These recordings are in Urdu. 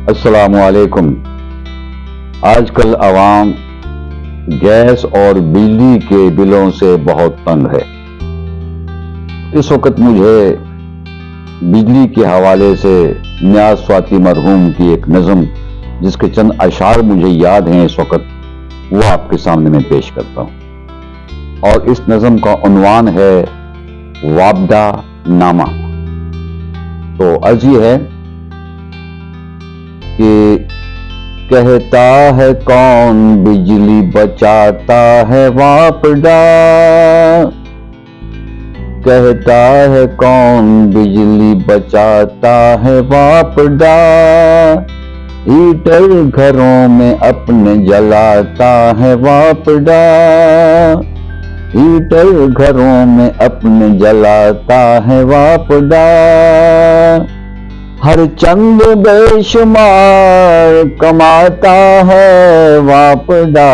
السلام علیکم۔ آج کل عوام گیس اور بجلی کے بلوں سے بہت تنگ ہے۔ اس وقت مجھے بجلی کے حوالے سے نیاز فاطمی مرحوم کی ایک نظم، جس کے چند اشعار مجھے یاد ہیں اس وقت، وہ آپ کے سامنے میں پیش کرتا ہوں۔ اور اس نظم کا عنوان ہے وابدہ نامہ۔ تو عرض یہ ہے کہ کہتا ہے کون بجلی بچاتا ہے واپڈا، کہتا ہے کون بجلی بچاتا ہے واپڈا، ہیٹر گھروں میں اپنے جلاتا ہے واپڈا، ہیٹر گھروں میں اپنے جلاتا ہے واپڈا، ہر چند بے شمار کماتا ہے واپڈا،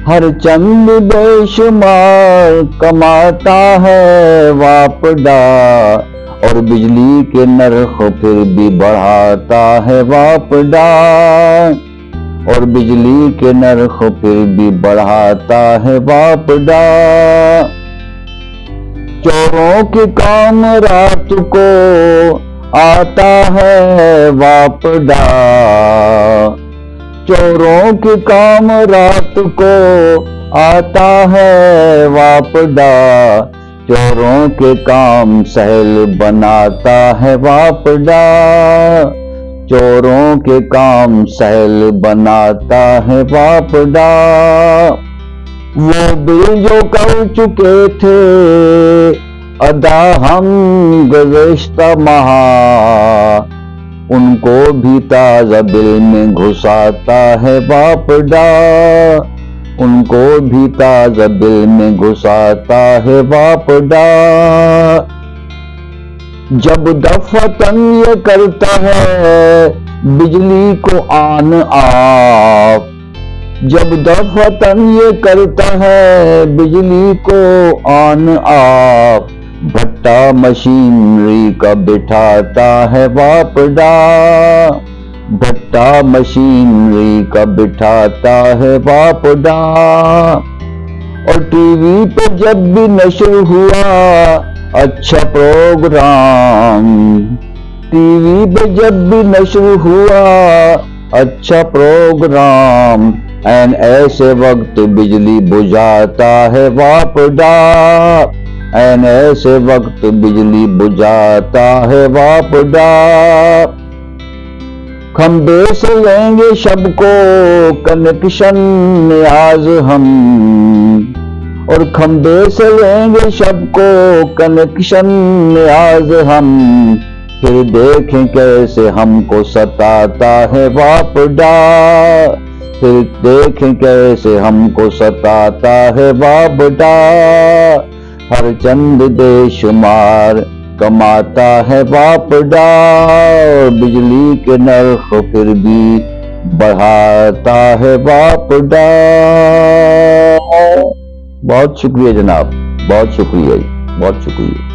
ہر چند بے شمار کماتا ہے واپڈا، اور بجلی کے نرخ پھر بھی بڑھاتا ہے واپڈا، اور بجلی کے نرخ پھر بھی بڑھاتا ہے واپڈا، چوروں کے کام رات کو آتا ہے واپڈا، چوروں کے کام رات کو آتا ہے واپڈا، چوروں کے کام سہل بناتا ہے واپڈا، چوروں کے کام سہل بناتا ہے واپڈا، وہ بل جو کر چکے تھے ادا ہم گزشتہ ماہ، ان کو بھی تازہ بل میں گھساتا ہے واپڈا، ان کو بھی تازہ بل میں گھساتا ہے واپڈا، جب دفعتاً یہ کرتا ہے بجلی کو آن آف، جب دفعتاً یہ کرتا ہے بجلی کو آن آف، بھٹا مشینری کا بٹھاتا ہے واپڈا، بھٹا مشینری کا بٹھاتا ہے واپڈا، اور ٹی وی پہ جب بھی نشر ہوا اچھا پروگرام، ٹی وی پہ جب بھی نشر ہوا اچھا پروگرام، این ایسے وقت بجلی بجھاتا ہے واپڈا، این ایسے وقت بجلی بجھاتا ہے واپڈا، کھمبے سے لیں گے شب کو کنیکشن نیاز ہم، اور کھمبے سے لیں گے شب کو کنیکشن نیاز ہم، پھر دیکھیں کیسے ہم کو ستاتا ہے واپڈا، پھر دیکھیں کیسے ہم کو ستاتا ہے واپڈا، ہر چند بے شمار کماتا ہے واپڈا، اور بجلی کے نرخ پھر بھی بڑھاتا ہے واپڈا۔ بہت شکریہ جناب، بہت شکریہ، بہت شکریہ۔